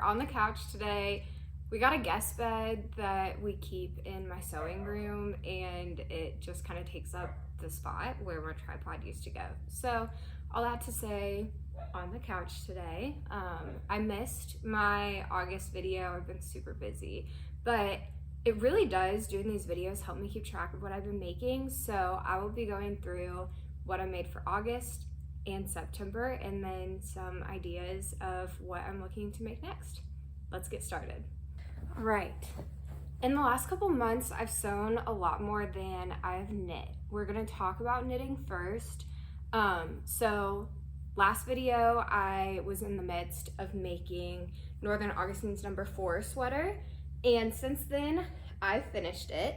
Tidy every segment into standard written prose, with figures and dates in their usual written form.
on the couch today. We got a guest bed that we keep in my sewing room, and it just kind of takes up the spot where my tripod used to go. So all that to say, on the couch today. I missed my August video. I've been super busy, but it really does, doing these videos, help me keep track of what I've been making. So I will be going through what I made for August and September, and then some ideas of what I'm looking to make next. Let's get started. All right. In the last couple months, I've sewn a lot more than I've knit. We're gonna talk about knitting first. So last video, I was in the midst of making Northern Augustins No. 4 sweater, and since then, I finished it.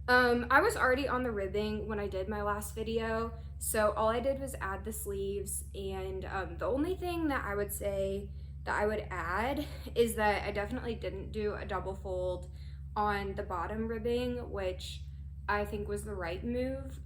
I was already on the ribbing when I did my last video, so all I did was add the sleeves, and the only thing that I would say that I would add is that I definitely didn't do a double fold on the bottom ribbing, which I think was the right move.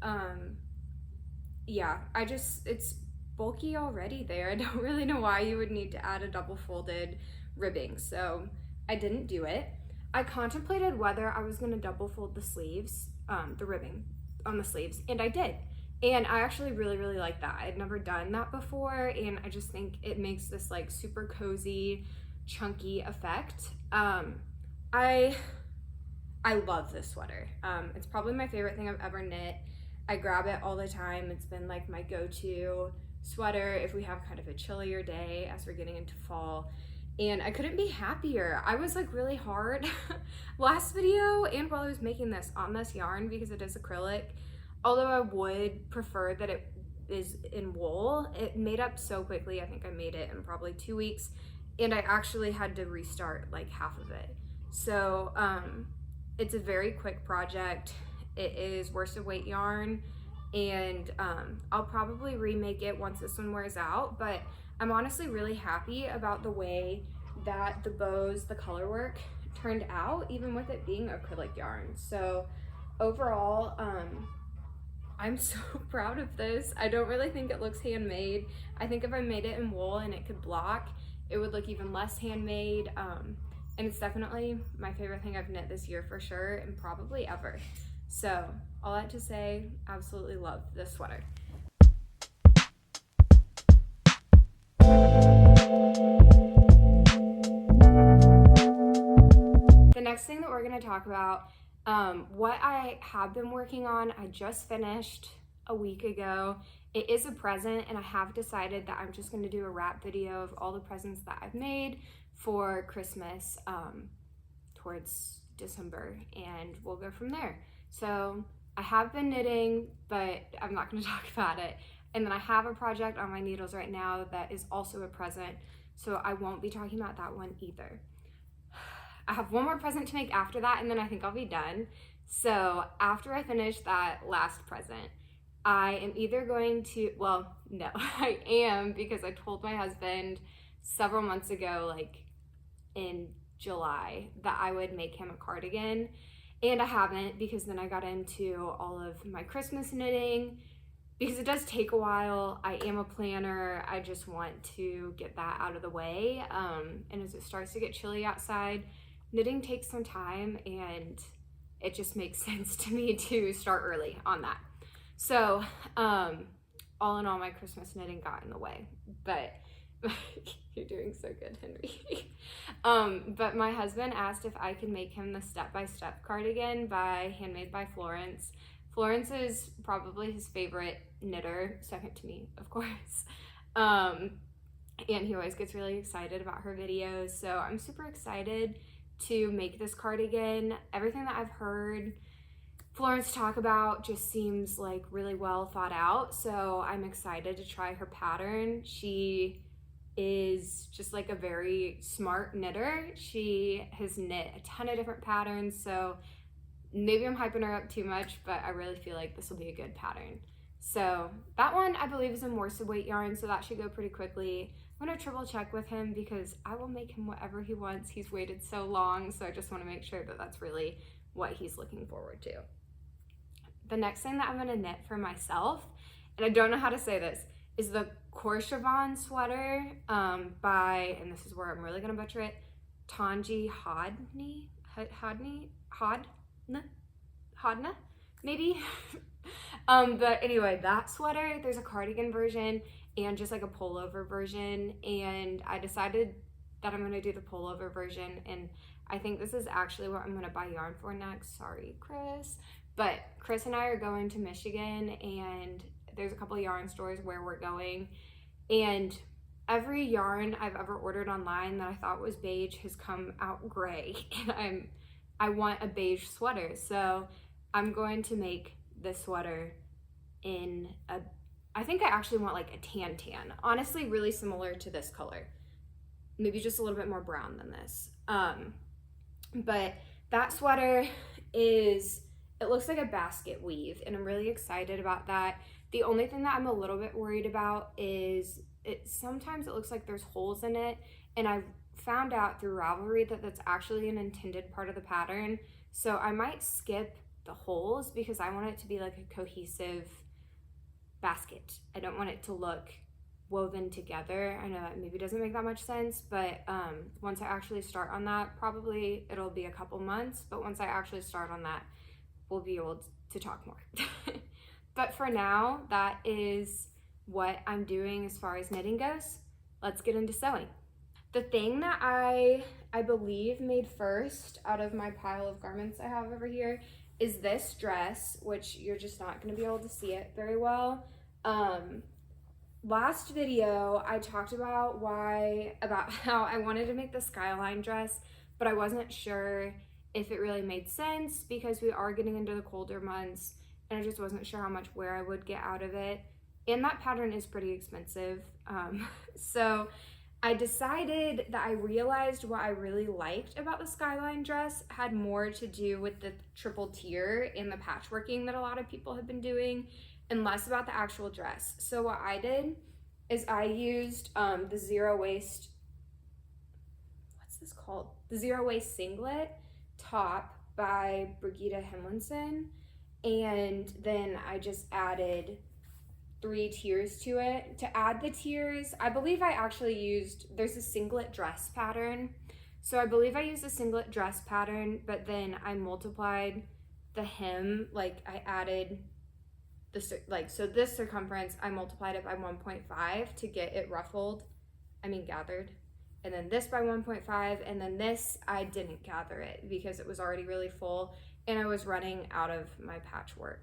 Yeah, it's bulky already there. I don't really know why you would need to add a double folded ribbing, so I didn't do it. I contemplated whether I was gonna double fold the sleeves, the ribbing on the sleeves, and I did. And I actually really like that. I had never done that before, and I just think it makes this like super cozy, chunky effect. I love this sweater. It's probably my favorite thing I've ever knit. I grab it all the time. It's been like my go-to sweater if we have kind of a chillier day as we're getting into fall. And I couldn't be happier. I was like really hard last video and while I was making this on this yarn because it is acrylic. Although I would prefer that it is in wool, it made up so quickly. I think I made it in probably 2 weeks, and I actually had to restart like half of it. So it's a very quick project. It is worsted weight yarn, and I'll probably remake it once this one wears out, but I'm honestly really happy about the way that the bows, the color work turned out, even with it being acrylic yarn. So overall, I'm so proud of this. I don't really think it looks handmade. I think if I made it in wool and it could block, it would look even less handmade. And it's definitely my favorite thing I've knit this year for sure, and probably ever. So all that to say, absolutely love this sweater. The next thing that we're gonna talk about, what I have been working on, I just finished a week ago. It is a present, and I have decided that I'm just going to do a wrap video of all the presents that I've made for Christmas towards December, and we'll go from there. So I have been knitting, but I'm not going to talk about it. And then I have a project on my needles right now that is also a present, so I won't be talking about that one either. I have one more present to make after that, and then I think I'll be done. So after I finish that last present, I am either going to, well, no, I am, because I told my husband several months ago, like in July, that I would make him a cardigan, and I haven't, because then I got into all of my Christmas knitting, because it does take a while. I am a planner. I just want to get that out of the way. And as it starts to get chilly outside, knitting takes some time, and it just makes sense to me to start early on that. So all in all, my Christmas knitting got in the way, but you're doing so good, Henry. But my husband asked if I could make him the step-by-step cardigan by Handmade by Florence. Florence is probably his favorite knitter, second to me, of course. And he always gets really excited about her videos, so I'm super excited to make this cardigan. Everything that I've heard Florence talk about just seems like really well thought out, so I'm excited to try her pattern. She is just like a very smart knitter. She has knit a ton of different patterns, so maybe I'm hyping her up too much, but I really feel like this will be a good pattern. So that one I believe is in worsted weight yarn, so that should go pretty quickly. I'm gonna triple check with him because I will make him whatever he wants. He's waited so long, so I just wanna make sure that that's really what he's looking forward to. The next thing that I'm gonna knit for myself, and I don't know how to say this, is the Korshavn sweater by, and this is where I'm really gonna butcher it, Tonje Hodne, maybe. But anyway, that sweater, there's a cardigan version and just like a pullover version, and I decided that I'm going to do the pullover version, and I think this is actually what I'm going to buy yarn for next. Sorry, Chris. But Chris and I are going to Michigan, and there's a couple of yarn stores where we're going, and every yarn I've ever ordered online that I thought was beige has come out gray, and I want a beige sweater, so I'm going to make this sweater in a, I think I actually want like a tan, honestly really similar to this color, maybe just a little bit more brown than this. But that sweater is, it looks like a basket weave, and I'm really excited about that. The only thing that I'm a little bit worried about is sometimes it looks like there's holes in it, and I've found out through Ravelry that that's actually an intended part of the pattern, so I might skip the holes because I want it to be like a cohesive basket. I don't want it to look woven together. I know that maybe doesn't make that much sense, but once I actually start on that, probably it'll be a couple months, but once I actually start on that, we'll be able to talk more. But for now, that is what I'm doing as far as knitting goes. Let's get into sewing. The thing that I believe made first out of my pile of garments I have over here is this dress, which you're just not going to be able to see it very well. Last video I talked about how I wanted to make the skyline dress, but I wasn't sure if it really made sense because we are getting into the colder months, and I just wasn't sure how much wear I would get out of it, and that pattern is pretty expensive. So I decided that I realized what I really liked about the skyline dress had more to do with the triple tier and the patchworking that a lot of people have been doing, and less about the actual dress. So what I did is I used the zero waist, what's this called? The zero waist singlet top by Brigetta Helmersson, and then I just added 3 tiers to it. To add the tiers, I believe I actually used, there's a singlet dress pattern. So I believe I used a singlet dress pattern, but then I multiplied the hem, like I added the, like, so this circumference, I multiplied it by 1.5 to get it gathered. And then this by 1.5, and then this, I didn't gather it because it was already really full and I was running out of my patchwork.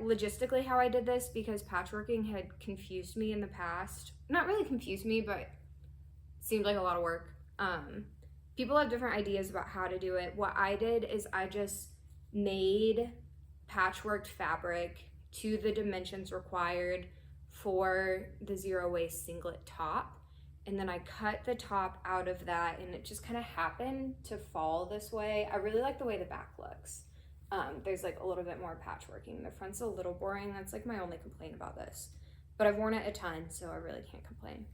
Logistically how I did this, because patchworking had confused me in the past. Not really confused me, but seemed like a lot of work. People have different ideas about how to do it. What I did is I just made patchworked fabric to the dimensions required for the zero waist singlet top, and then I cut the top out of that, and it just kind of happened to fall this way. I really like the way the back looks. There's like a little bit more patchworking. The front's a little boring. That's like my only complaint about this, but I've worn it a ton, so I really can't complain.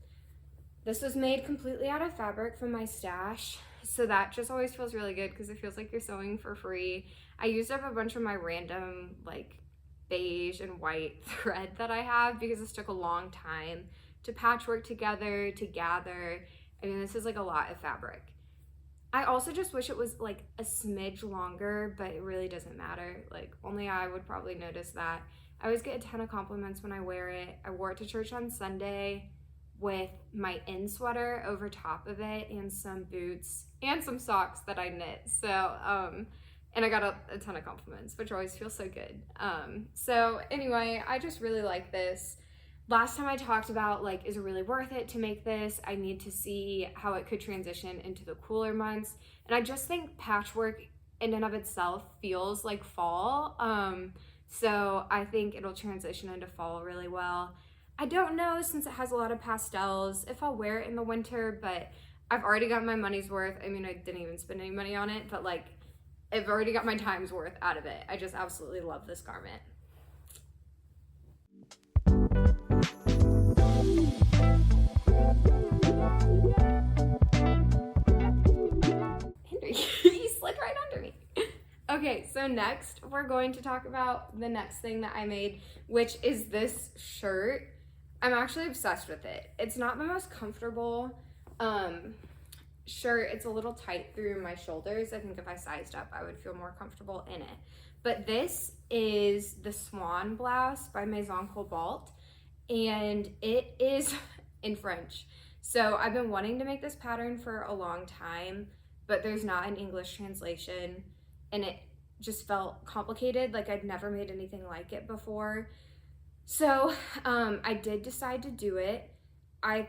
This was made completely out of fabric from my stash, so that just always feels really good because it feels like you're sewing for free. I used up a bunch of my random like beige and white thread that I have because this took a long time to patchwork together, to gather. I mean, this is like a lot of fabric. I also just wish it was like a smidge longer, but it really doesn't matter. Like, only I would probably notice that. I always get a ton of compliments when I wear it. I wore it to church on Sunday with my in sweater over top of it and some boots and some socks that I knit. So, and I got a ton of compliments, which always feels so good. So anyway, I just really like this. Last time I talked about, like, is it really worth it to make this? I need to see how it could transition into the cooler months. And I just think patchwork in and of itself feels like fall. So I think it'll transition into fall really well. I don't know, since it has a lot of pastels, if I'll wear it in the winter, but I've already got my money's worth. I mean, I didn't even spend any money on it, but like, I've already got my time's worth out of it. I just absolutely love this garment. Henry, you slid right under me. Okay, so next we're going to talk about the next thing that I made, which is this shirt. I'm actually obsessed with it. It's not the most comfortable, shirt. It's a little tight through my shoulders. I think if I sized up, I would feel more comfortable in it. But this is the Swann blouse by Maison Cobalt, and it is in French. So I've been wanting to make this pattern for a long time, but there's not an English translation, and it just felt complicated. Like I'd never made anything like it before. So I did decide to do it. I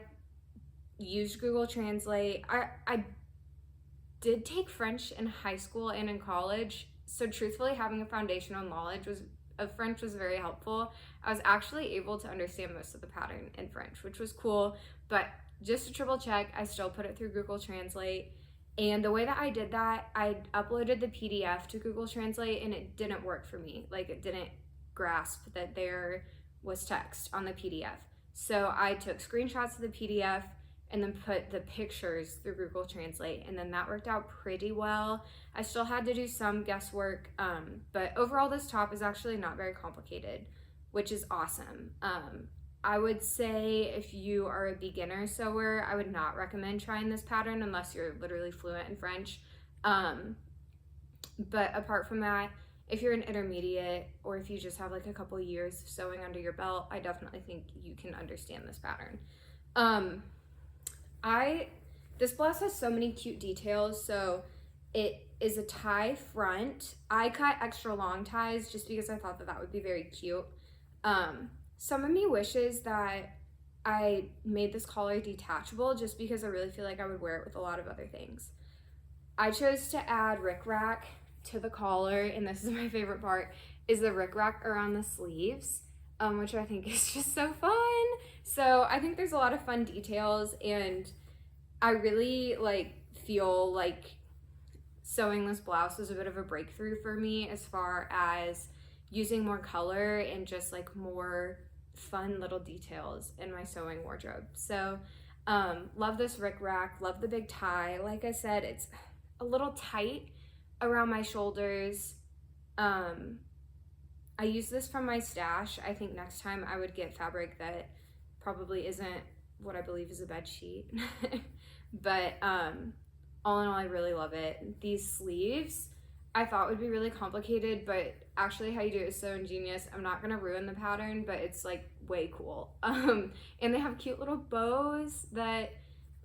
used Google Translate. I did take French in high school and in college, so truthfully having a foundational knowledge of French was very helpful. I was actually able to understand most of the pattern in French, which was cool, but just to triple check, I still put it through Google Translate. And the way that I did that, I uploaded the PDF to Google Translate and it didn't work for me. Like it didn't grasp that there was text on the PDF. So I took screenshots of the PDF and then put the pictures through Google Translate, and then that worked out pretty well. I still had to do some guesswork, but overall this top is actually not very complicated, which is awesome. I would say if you are a beginner sewer, I would not recommend trying this pattern unless you're literally fluent in French. But apart from that, if you're an intermediate or if you just have like a couple years of sewing under your belt, I definitely think you can understand this pattern. This blouse has so many cute details. So it is a tie front. I cut extra long ties just because I thought that that would be very cute. Some of me wishes that I made this collar detachable just because I really feel like I would wear it with a lot of other things. I chose to add rickrack to the collar, and this is my favorite part, is the rickrack around the sleeves, which I think is just so fun. So I think there's a lot of fun details, and I really feel like sewing this blouse was a bit of a breakthrough for me as far as using more color and just like more fun little details in my sewing wardrobe. So love this rickrack, love the big tie. Like I said, it's a little tight around my shoulders. I use this from my stash. I think next time I would get fabric that probably isn't what I believe is a bed sheet. But all in all, I really love it. These sleeves I thought would be really complicated, but actually how you do it is so ingenious. I'm not gonna ruin the pattern, but it's like way cool. And they have cute little bows that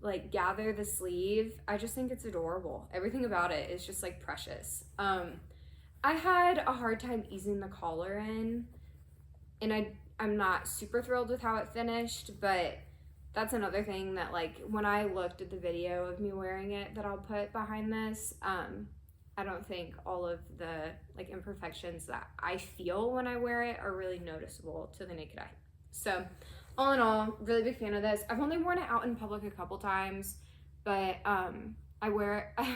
like gather the sleeve. I just think it's adorable. Everything about it is just like precious. I had a hard time easing the collar in, and I'm not super thrilled with how it finished, but that's another thing that like when I looked at the video of me wearing it that I'll put behind this, I don't think all of the like imperfections that I feel when I wear it are really noticeable to the naked eye. So all in all, really big fan of this. I've only worn it out in public a couple times, but I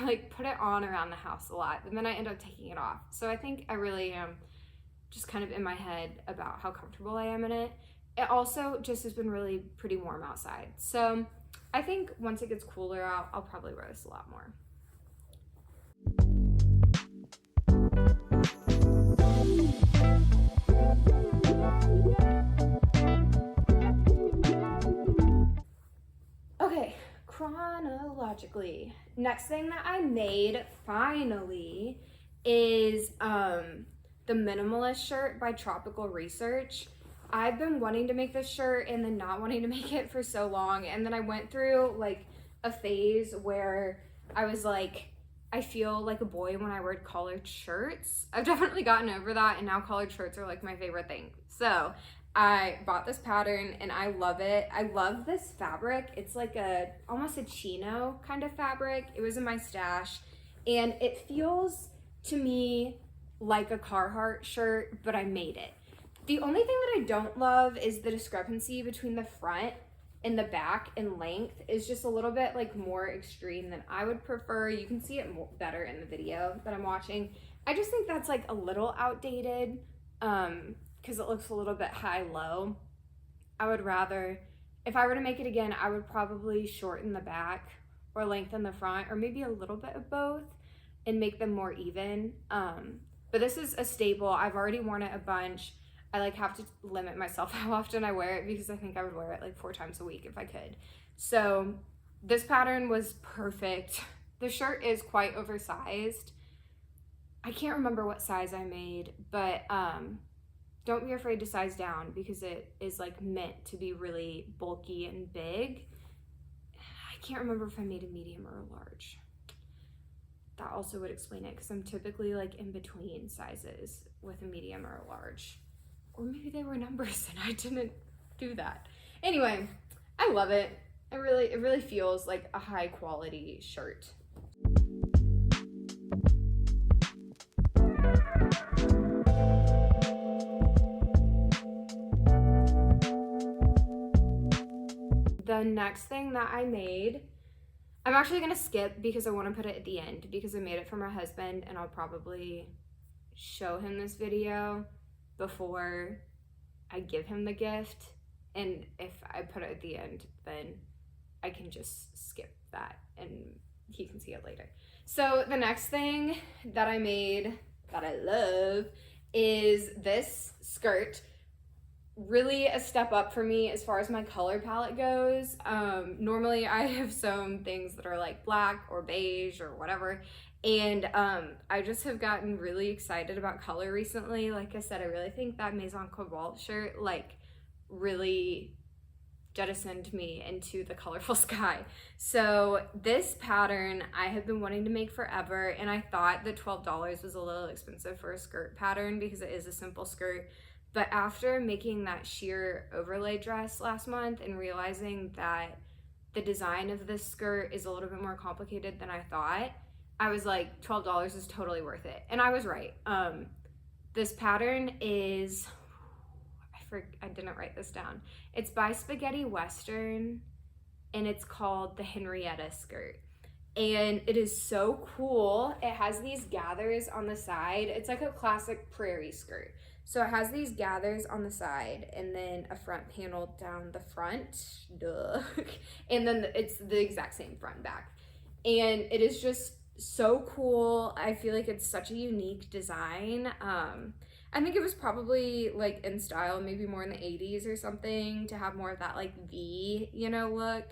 like put it on around the house a lot, and then I end up taking it off. So I think I really am just kind of in my head about how comfortable I am in it. It also just has been really pretty warm outside. So I think once it gets cooler out, I'll probably wear this a lot more. Okay, chronologically, next thing that I made finally is the Minimalist shirt by Tropical Research. I've been wanting to make this shirt and then not wanting to make it for so long, and then I went through like a phase where I was like, I feel like a boy when I wear collared shirts. I've definitely gotten over that, and now collared shirts are like my favorite thing. So I bought this pattern and I love it. I love this fabric. It's like almost a chino kind of fabric. It was in my stash, and it feels to me like a Carhartt shirt, but I made it. The only thing that I don't love is the discrepancy between the front and the back in length is just a little bit like more extreme than I would prefer. You can see it better in the video that I'm watching. I just think that's like a little outdated because it looks a little bit high-low. I would rather, if I were to make it again, I would probably shorten the back or lengthen the front, or maybe a little bit of both and make them more even. But this is a staple. I've already worn it a bunch. I like have to limit myself how often I wear it because I think I would wear it like 4 times a week if I could. So this pattern was perfect. The shirt is quite oversized. I can't remember what size I made, but don't be afraid to size down because it is like meant to be really bulky and big. I can't remember if I made a medium or a large. That also would explain it because I'm typically like in between sizes with a medium or a large. Or maybe they were numbers and I didn't do that. Anyway, I love it. It really feels like a high quality shirt. The next thing that I made, I'm actually gonna skip because I want to put it at the end because I made it for my husband and I'll probably show him this video before I give him the gift. And if I put it at the end, then I can just skip that and he can see it later. So the next thing that I made that I love is this skirt. Really a step up for me as far as my color palette goes. Normally I have sewn things that are like black or beige or whatever, and I just have gotten really excited about color recently. Like I said, I really think that Maison Cobalt shirt like really jettisoned me into the colorful sky. So this pattern I have been wanting to make forever, and I thought that $12 was a little expensive for a skirt pattern because it is a simple skirt. But after making that sheer overlay dress last month and realizing that the design of this skirt is a little bit more complicated than I thought, I was like, $12 is totally worth it. And I was right. This pattern is, I didn't write this down. It's by Spaghetti Western and it's called the Henrietta skirt. And it is so cool. It has these gathers on the side. It's like a classic prairie skirt. So it has these gathers on the side and then a front panel down the front. Duh. And then it's the exact same front and back. And it is just so cool. I feel like it's such a unique design. I think it was probably like in style, maybe more in the 80s or something, to have more of that like V, you know, look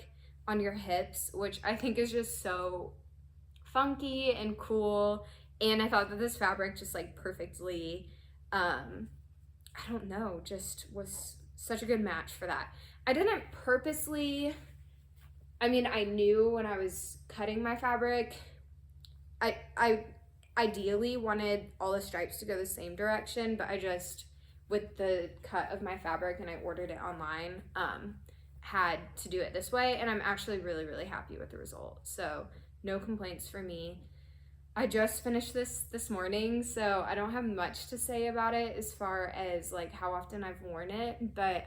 on your hips, which I think is just so funky and cool. And I thought that this fabric just like perfectly, I don't know, just was such a good match for that. I didn't purposely, I mean, I knew when I was cutting my fabric, I ideally wanted all the stripes to go the same direction, but I just, with the cut of my fabric and I ordered it online, had to do it this way, and I'm actually really happy with the result. So no complaints for me. I just finished this morning, so I don't have much to say about it as far as like how often I've worn it, but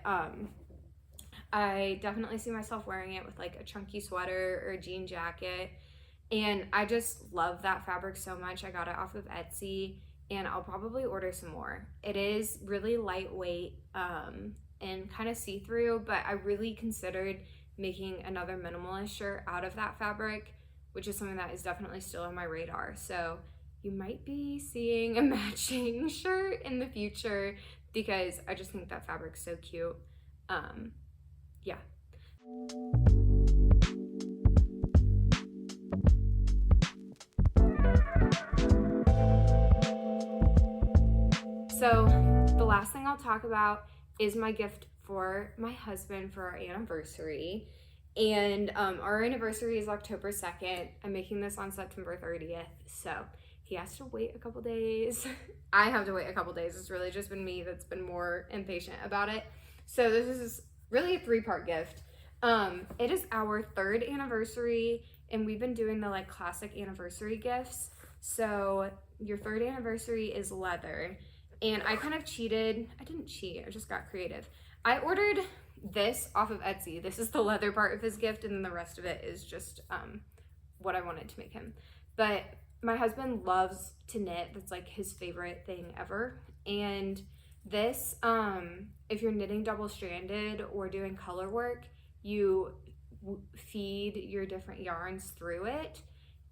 I definitely see myself wearing it with like a chunky sweater or a jean jacket, and I just love that fabric so much. I got it off of Etsy and I'll probably order some more. It is really lightweight and kind of see-through, but I really considered making another minimalist shirt out of that fabric, which is something that is definitely still on my radar. So you might be seeing a matching shirt in the future because I just think that fabric's so cute. Yeah. So the last thing I'll talk about is my gift for my husband for our anniversary. And our anniversary is October 2nd. I'm making this on September 30th. So he has to wait a couple days. I have to wait a couple days. It's really just been me that's been more impatient about it. So this is really a 3-part gift. It is our 3rd anniversary and we've been doing the like classic anniversary gifts. So your 3rd anniversary is leather. And I kind of cheated. I didn't cheat, I just got creative. I ordered this off of Etsy. This is the leather part of his gift, and then the rest of it is just what I wanted to make him. But my husband loves to knit. That's like his favorite thing ever. And this, if you're knitting double-stranded or doing color work, you feed your different yarns through it,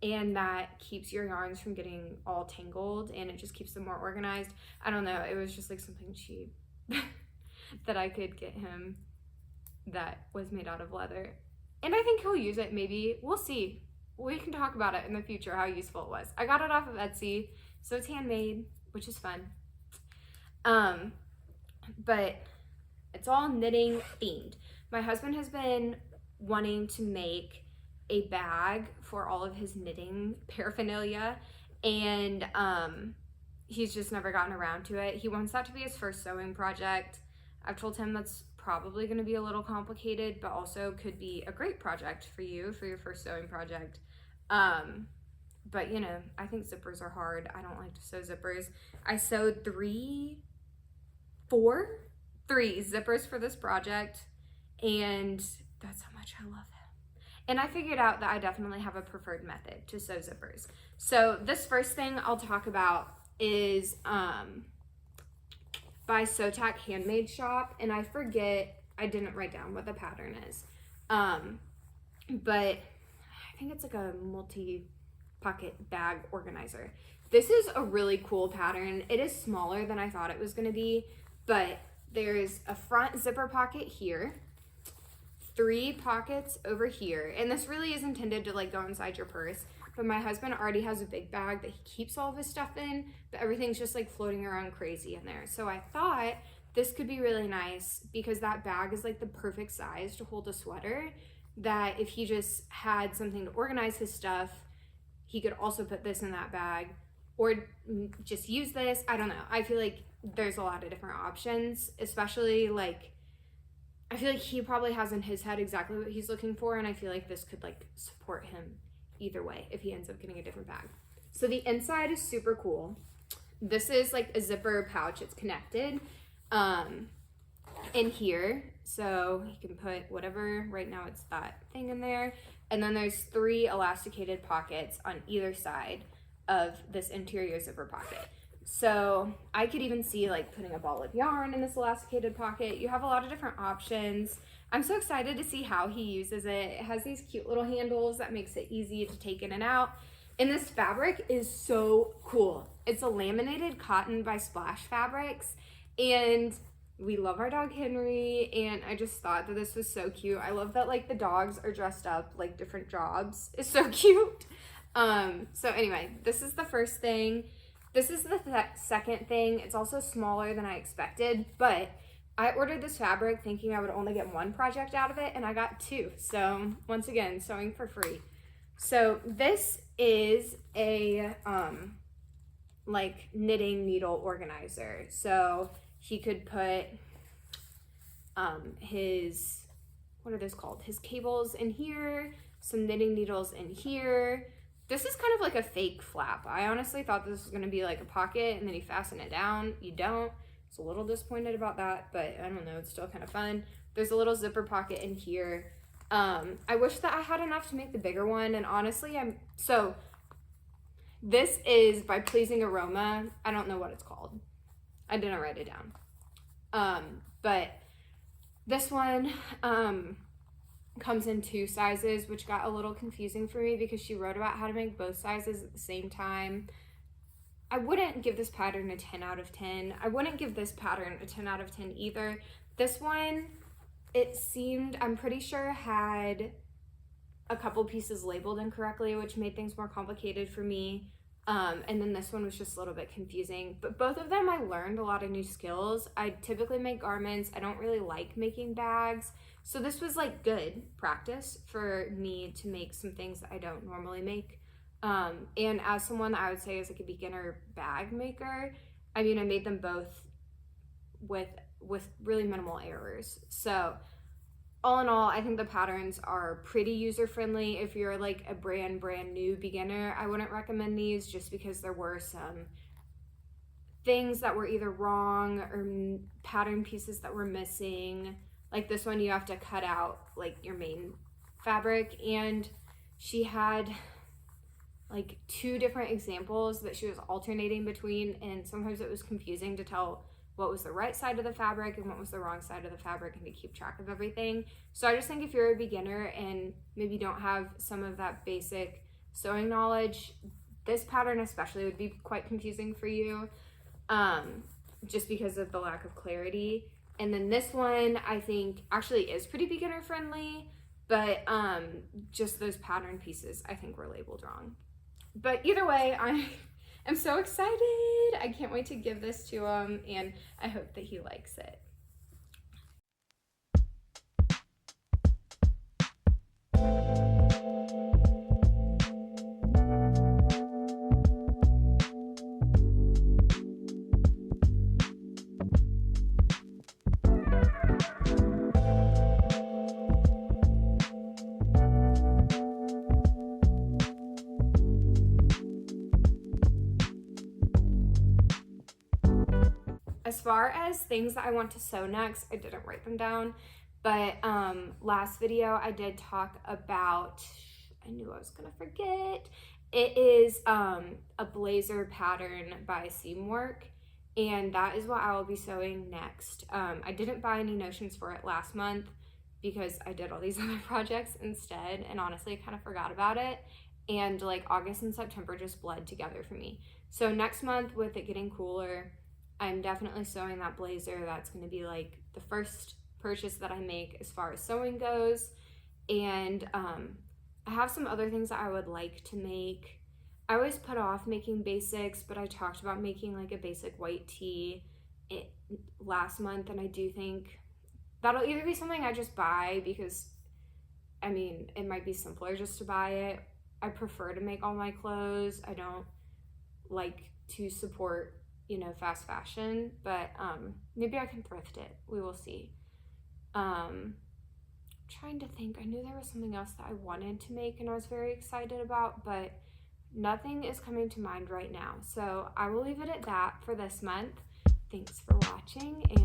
and that keeps your yarns from getting all tangled, and it just keeps them more organized. I don't know, it was just like something cheap that I could get him that was made out of leather. And I think he'll use it maybe. We'll see. We can talk about it in the future, how useful it was. I got it off of Etsy, so it's handmade, which is fun. But it's all knitting themed. My husband has been wanting to make a bag for all of his knitting paraphernalia, and he's just never gotten around to it. He wants that to be his first sewing project. I've told him that's probably going to be a little complicated, but also could be a great project for you for your first sewing project. But you know, I think zippers are hard. I don't like to sew zippers. I sewed three zippers for this project, and that's how much I love them. And I figured out that I definitely have a preferred method to sew zippers. So this first thing I'll talk about is by SotakHandmadeShop, and I forget, I didn't write down what the pattern is, but I think it's like a multi-pocket bag organizer. This is a really cool pattern. It is smaller than I thought it was going to be, but there's a front zipper pocket here, 3 pockets over here, and this really is intended to like go inside your purse. But my husband already has a big bag that he keeps all of his stuff in, but everything's just like floating around crazy in there. So I thought this could be really nice because that bag is like the perfect size to hold a sweater, that if he just had something to organize his stuff, he could also put this in that bag or just use this. I don't know. I feel like there's a lot of different options, especially like, I feel like he probably has in his head exactly what he's looking for, and I feel like this could like support him either way if he ends up getting a different bag. So the inside is super cool. This is like a zipper pouch. It's connected in here, so you can put whatever. Right now it's that thing in there, and then there's 3 elasticated pockets on either side of this interior zipper pocket. So I could even see like putting a ball of yarn in this elasticated pocket. You have a lot of different options. I'm so excited to see how he uses it. It has these cute little handles that makes it easy to take in and out. And this fabric is so cool. It's a laminated cotton by Splash Fabrics, and we love our dog Henry, and I just thought that this was so cute. I love that like the dogs are dressed up like different jobs. It's so cute. So anyway, this is the first thing. This is the second thing. It's also smaller than I expected, but I ordered this fabric thinking I would only get 1 project out of it, and I got 2. So once again, sewing for free. So this is a like knitting needle organizer. So he could put his, what are those called? His cables in here, some knitting needles in here. This is kind of like a fake flap. I honestly thought this was going to be like a pocket and then you fasten it down. You don't. It's a little disappointed about that, but I don't know. It's still kind of fun. There's a little zipper pocket in here. I wish that I had enough to make the bigger one, and honestly, so this is by PleasingAroma. I don't know what it's called. I didn't write it down. But this one comes in 2 sizes, which got a little confusing for me because she wrote about how to make both sizes at the same time. I wouldn't give this pattern a 10 out of 10. I wouldn't give this pattern a 10 out of 10 either. This one, it seemed, I'm pretty sure, had a couple pieces labeled incorrectly, which made things more complicated for me. And then this one was just a little bit confusing. But both of them, I learned a lot of new skills. I typically make garments. I don't really like making bags. So this was like good practice for me to make some things that I don't normally make. And as someone that I would say is like a beginner bag maker, I mean, I made them both with really minimal errors. So all in all, I think the patterns are pretty user-friendly. If you're like a brand new beginner, I wouldn't recommend these just because there were some things that were either wrong or pattern pieces that were missing. Like this one, you have to cut out like your main fabric, and she had like 2 different examples that she was alternating between, and sometimes it was confusing to tell what was the right side of the fabric and what was the wrong side of the fabric and to keep track of everything. So I just think if you're a beginner and maybe don't have some of that basic sewing knowledge, this pattern especially would be quite confusing for you, just because of the lack of clarity. And then this one I think actually is pretty beginner friendly. but just those pattern pieces I think were labeled wrong. But either way, I am so excited. I can't wait to give this to him, and I hope that he likes it. As far as things that I want to sew next, I didn't write them down, but last video I did talk about, I knew I was gonna forget, it is a blazer pattern by Seamwork, and that is what I will be sewing next. I didn't buy any notions for it last month because I did all these other projects instead, and honestly I kind of forgot about it, and like August and September just bled together for me. So next month, with it getting cooler, I'm definitely sewing that blazer. That's going to be like the first purchase that I make as far as sewing goes. And I have some other things that I would like to make. I always put off making basics, but I talked about making like a basic white tee last month, and I do think that'll either be something I just buy because, I mean, it might be simpler just to buy it. I prefer to make all my clothes. I don't like to support, you know, fast fashion, but maybe I can thrift it. We will see. Trying to think, I knew there was something else that I wanted to make and I was very excited about, but nothing is coming to mind right now. So I will leave it at that for this month. Thanks for watching, and